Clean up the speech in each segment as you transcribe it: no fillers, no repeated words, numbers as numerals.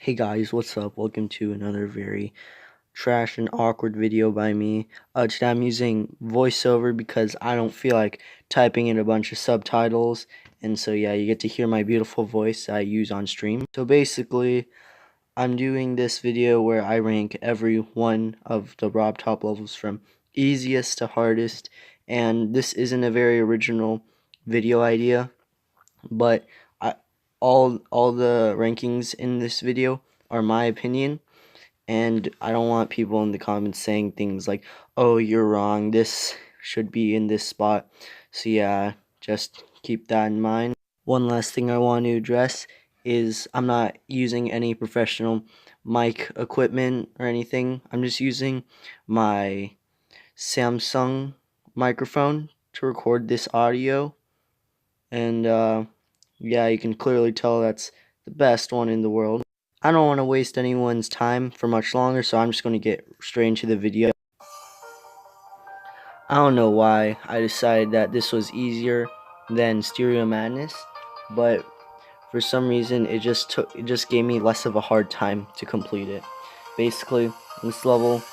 Hey guys, what's up? Welcome to another very trash and awkward video by me. Today I'm using voiceover because I don't feel like typing in a bunch of subtitles, and so yeah, you get to hear my beautiful voice I use on stream. So basically, I'm doing this video where I rank every one of the Robtop levels from easiest to hardest, and this isn't a very original video idea, but I, all the rankings in this video are my opinion, and I don't want people in the comments saying things like, "Oh, you're wrong. This should be in this spot." So yeah, just keep that in mind. One last thing I want to address is I'm not using any professional mic equipment or anything. I'm just using my Samsung microphone to record this audio, and yeah, you can clearly tell that's the best one in the world. I don't want to waste anyone's time for much longer, so I'm just going to get straight into the video. I don't know why I decided that this was easier than Stereo Madness, but for some reason it just gave me less of a hard time to complete it. Basically, this level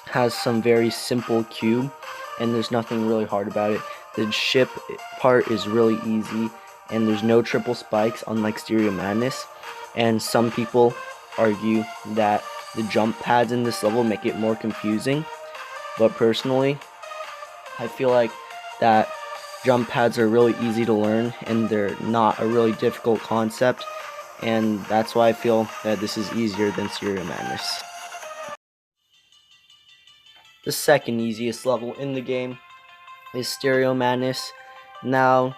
has some very simple cube, and there's nothing really hard about it. The ship part is really easy, and there's no triple spikes unlike Stereo Madness, and some people argue that the jump pads in this level make it more confusing, but personally I feel like that jump pads are really easy to learn and they're not a really difficult concept, and that's why I feel that this is easier than Stereo Madness. The second easiest level in the game is Stereo Madness. Now,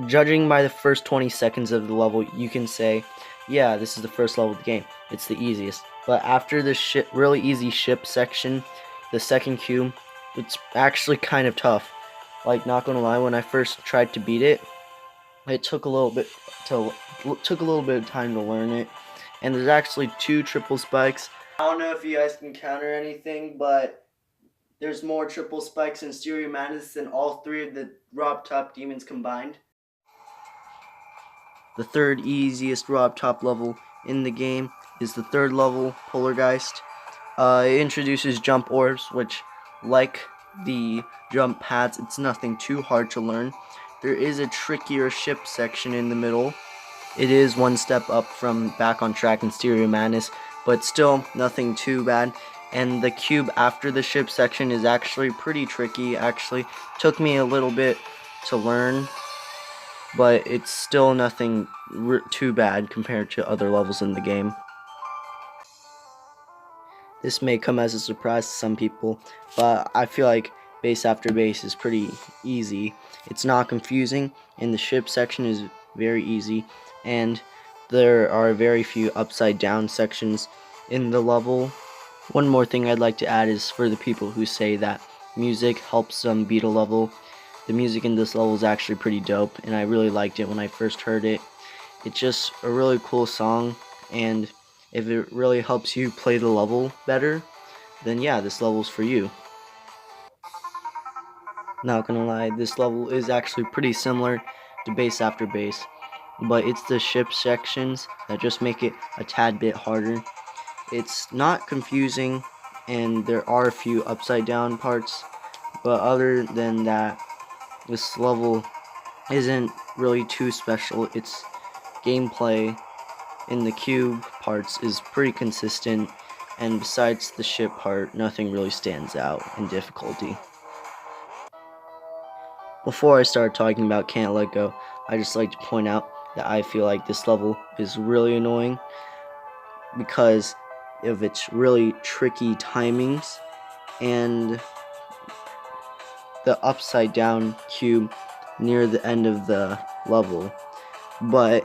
judging by the first 20 seconds of the level, you can say, yeah, this is the first level of the game. It's the easiest. But after the really easy ship section, the second cube, it's actually kind of tough. Like, not gonna lie, when I first tried to beat it, it took a little bit of time to learn it. And there's actually two triple spikes. I don't know if you guys can counter anything, but there's more triple spikes in Stereo Madness than all three of the Robtop demons combined. The third easiest Robtop level in the game is the third level, Polargeist. It introduces jump orbs, which, like the jump pads, it's nothing too hard to learn. There is a trickier ship section in the middle. It is one step up from Back on Track and Stereo Madness, but still nothing too bad. And the cube after the ship section is actually pretty tricky. Actually, took me a little bit to learn, but it's still nothing too bad compared to other levels in the game. This may come as a surprise to some people, but I feel like base after base is pretty easy. It's not confusing, and the ship section is very easy, and there are very few upside down sections in the level. One more thing I'd like to add is for the people who say that music helps them beat a level. The music in this level is actually pretty dope, and I really liked it when I first heard it. It's just a really cool song, and if it really helps you play the level better, then yeah, this level's for you. Not gonna lie, this level is actually pretty similar to base after base, but it's the ship sections that just make it a tad bit harder. It's not confusing, and there are a few upside down parts, but other than that, this level isn't really too special. Its gameplay in the cube parts is pretty consistent, and besides the ship part, nothing really stands out in difficulty. Before I start talking about Can't Let Go, I just like to point out that I feel like this level is really annoying because of its really tricky timings and the upside down cube near the end of the level. But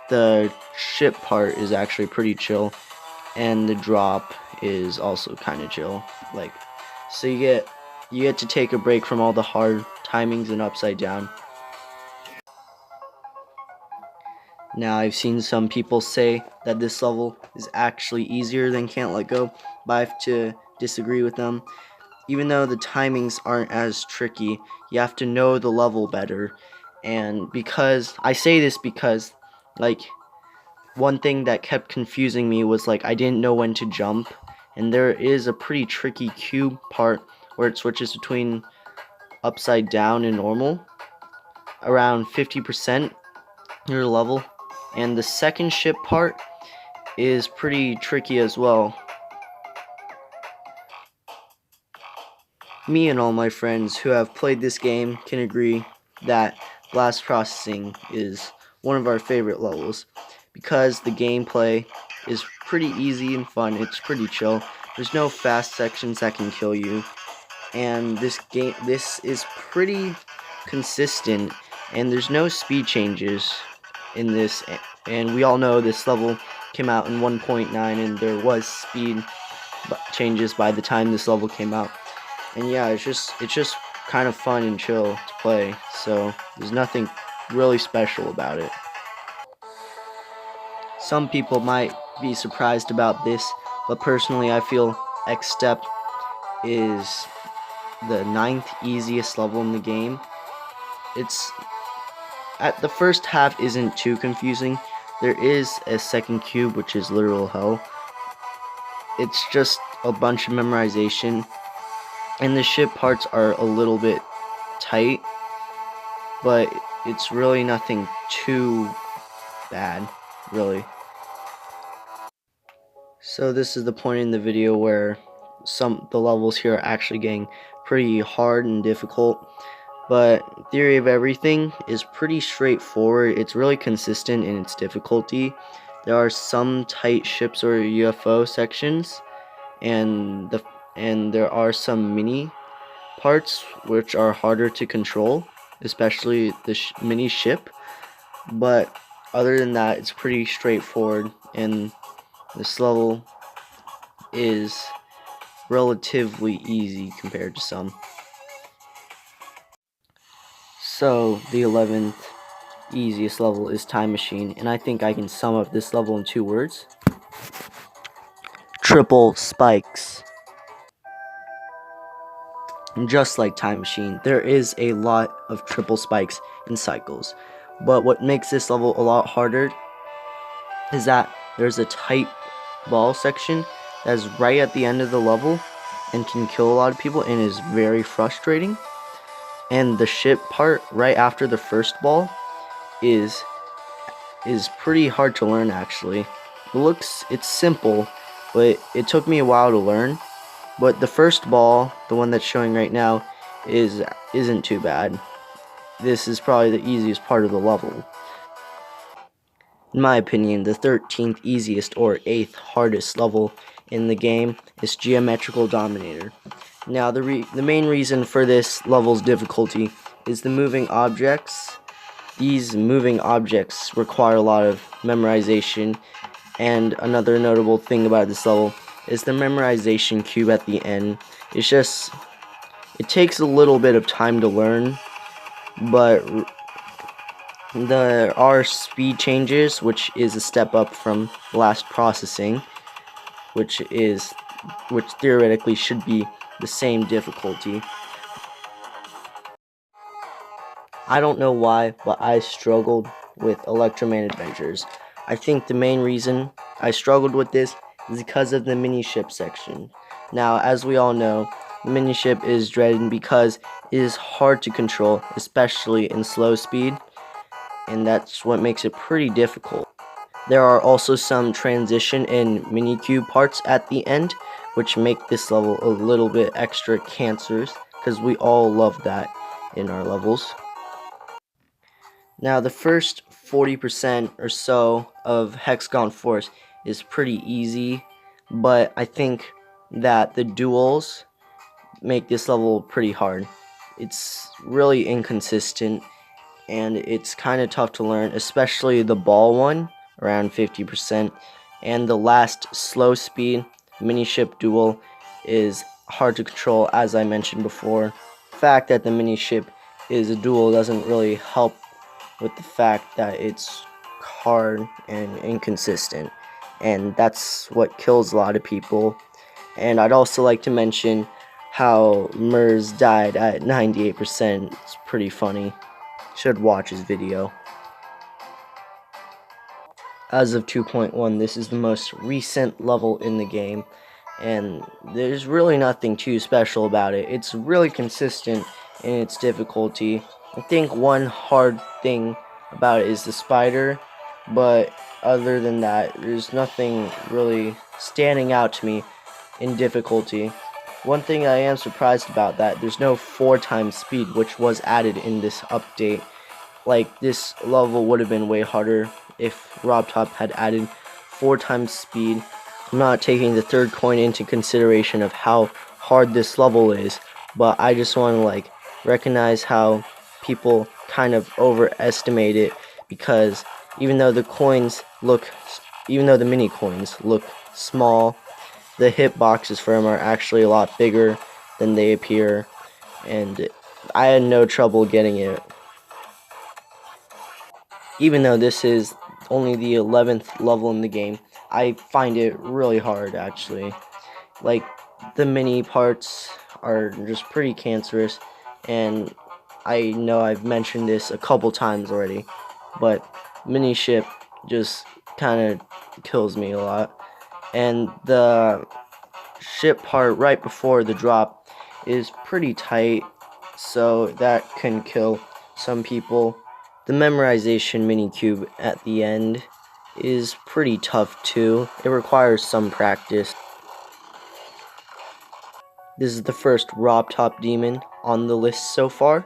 the ship part is actually pretty chill, and the drop is also kind of chill. Like, so you get to take a break from all the hard timings and upside down. Now, I've seen some people say that this level is actually easier than Can't Let Go, but I have to disagree with them. Even though the timings aren't as tricky, you have to know the level better. And because I say this because, like, one thing that kept confusing me was like I didn't know when to jump, and there is a pretty tricky cube part where it switches between upside down and normal around 50% your level, and the second ship part is pretty tricky as well. Me and all my friends who have played this game can agree that blast processing is one of our favorite levels because the gameplay is pretty easy and fun. It's pretty chill. There's no fast sections that can kill you, and this is pretty consistent, and there's no speed changes in this, and we all know this level came out in 1.9 and there was speed changes by the time this level came out. And yeah, it's just kind of fun and chill to play, so there's nothing really special about it. Some people might be surprised about this, but personally I feel X Step is the 9th easiest level in the game. It's at the first half isn't too confusing. There is a second cube which is literal hell. It's just a bunch of memorization, and the ship parts are a little bit tight, but it's really nothing too bad, really. So this is the point in the video where the levels here are actually getting pretty hard and difficult, but Theory of Everything is pretty straightforward. It's really consistent in its difficulty. There are some tight ships or UFO sections, and there are some mini parts which are harder to control, especially the mini ship, but other than that it's pretty straightforward, and this level is relatively easy compared to some. So the 11th easiest level is Time Machine, and I think I can sum up this level in 2 words: triple spikes. And just like Time Machine, there is a lot of triple spikes in cycles, but what makes this level a lot harder is that there's a tight ball section that's right at the end of the level and can kill a lot of people and is very frustrating. And the ship part right after the first ball is pretty hard to learn actually. It's simple, but it took me a while to learn. But the first ball, the one that's showing right now, isn't too bad. This is probably the easiest part of the level. In my opinion, the 13th easiest or 8th hardest level in the game is Geometrical Dominator. Now, the main reason for this level's difficulty is the moving objects. These moving objects require a lot of memorization, and another notable thing about this level is the memorization cube at the end. It takes a little bit of time to learn, but there are speed changes, which is a step up from blast processing, which theoretically should be the same difficulty. I don't know why, but I struggled with Electroman Adventures. I think the main reason I struggled with this is because of the mini-ship section. Now, as we all know, the mini-ship is dreaded because it is hard to control, especially in slow speed, and that's what makes it pretty difficult. There are also some transition and mini-cube parts at the end, which make this level a little bit extra cancerous, because we all love that in our levels. Now, the first 40% or so of Hexagon Force is pretty easy, but I think that the duels make this level pretty hard. It's really inconsistent, and it's kind of tough to learn, especially the ball one, around 50%, and the last slow speed mini-ship duel is hard to control, as I mentioned before. The fact that the mini-ship is a duel doesn't really help with the fact that it's hard and inconsistent, and that's what kills a lot of people. And I'd also like to mention how Mers died at 98%. It's pretty funny. Should watch his video. as of 2.1, this is the most recent level in the game, and there's really nothing too special about it. It's really consistent in its difficulty. I think one hard thing about it is the spider, but other than that, there's nothing really standing out to me in difficulty. One thing I am surprised about that there's no 4 times speed, which was added in this update. Like, this level would have been way harder if Robtop had added 4 times speed. I'm not taking the third coin into consideration of how hard this level is, but I just want to like recognize how people kind of overestimate it, because even though the mini coins look small, the hitboxes for them are actually a lot bigger than they appear, and I had no trouble getting it. Even though this is only the 11th level in the game, I find it really hard, actually. Like, the mini parts are just pretty cancerous, and I know I've mentioned this a couple times already, but mini ship just kind of kills me a lot. And the ship part right before the drop is pretty tight, so that can kill some people. The memorization mini cube at the end is pretty tough too. It requires some practice. This is the first Robtop demon on the list so far.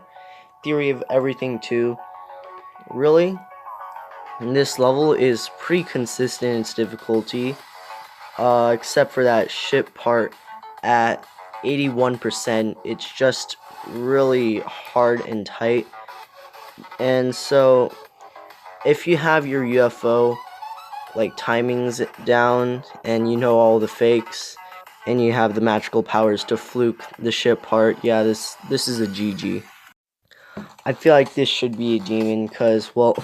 Theory of Everything 2. Really? This level is pretty consistent in its difficulty, except for that ship part at 81%. It's just really hard and tight. And so, if you have your UFO like timings down, and you know all the fakes, and you have the magical powers to fluke the ship part, yeah, this is a GG. I feel like this should be a demon, because, well,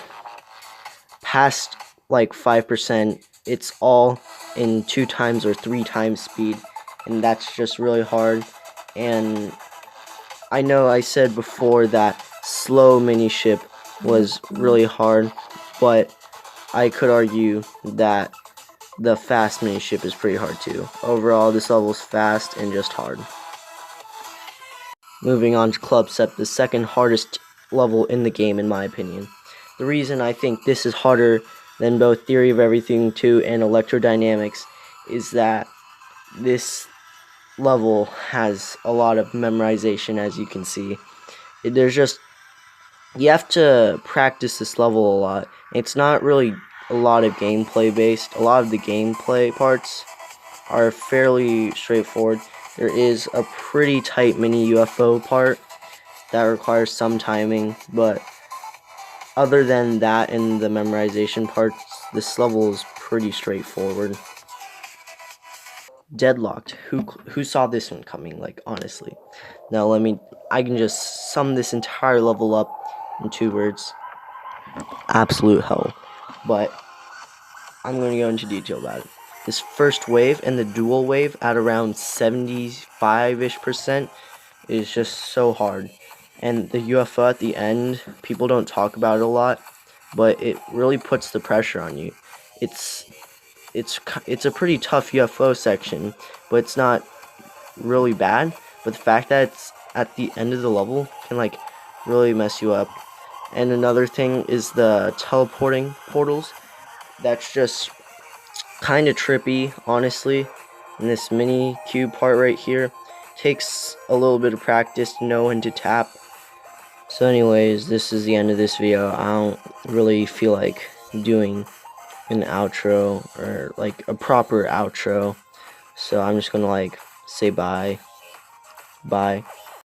past like 5%, it's all in 2 times or 3 times speed, and that's just really hard. And I know I said before that slow mini ship was really hard, but I could argue that the fast mini ship is pretty hard too. Overall, this level is fast and just hard. Moving on to Club Step, the second hardest level in the game in my opinion. The reason I think this is harder than both Theory of Everything 2 and Electrodynamics is that this level has a lot of memorization, as you can see. You have to practice this level a lot. It's not really a lot of gameplay based. A lot of the gameplay parts are fairly straightforward. There is a pretty tight mini UFO part that requires some timing, but other than that and the memorization parts, this level is pretty straightforward. Deadlocked. Who saw this one coming, like, honestly? Now I can just sum this entire level up in 2 words. Absolute hell. But I'm going to go into detail about it. This first wave and the dual wave at around 75-ish% is just so hard. And the UFO at the end, people don't talk about it a lot, but it really puts the pressure on you. It's a pretty tough UFO section, but it's not really bad. But the fact that it's at the end of the level can like really mess you up. And another thing is the teleporting portals. That's just kind of trippy, honestly. And this mini cube part right here takes a little bit of practice to know when to tap. So anyways, this is the end of this video. I don't really feel like doing an outro or like a proper outro, so I'm just gonna like say bye.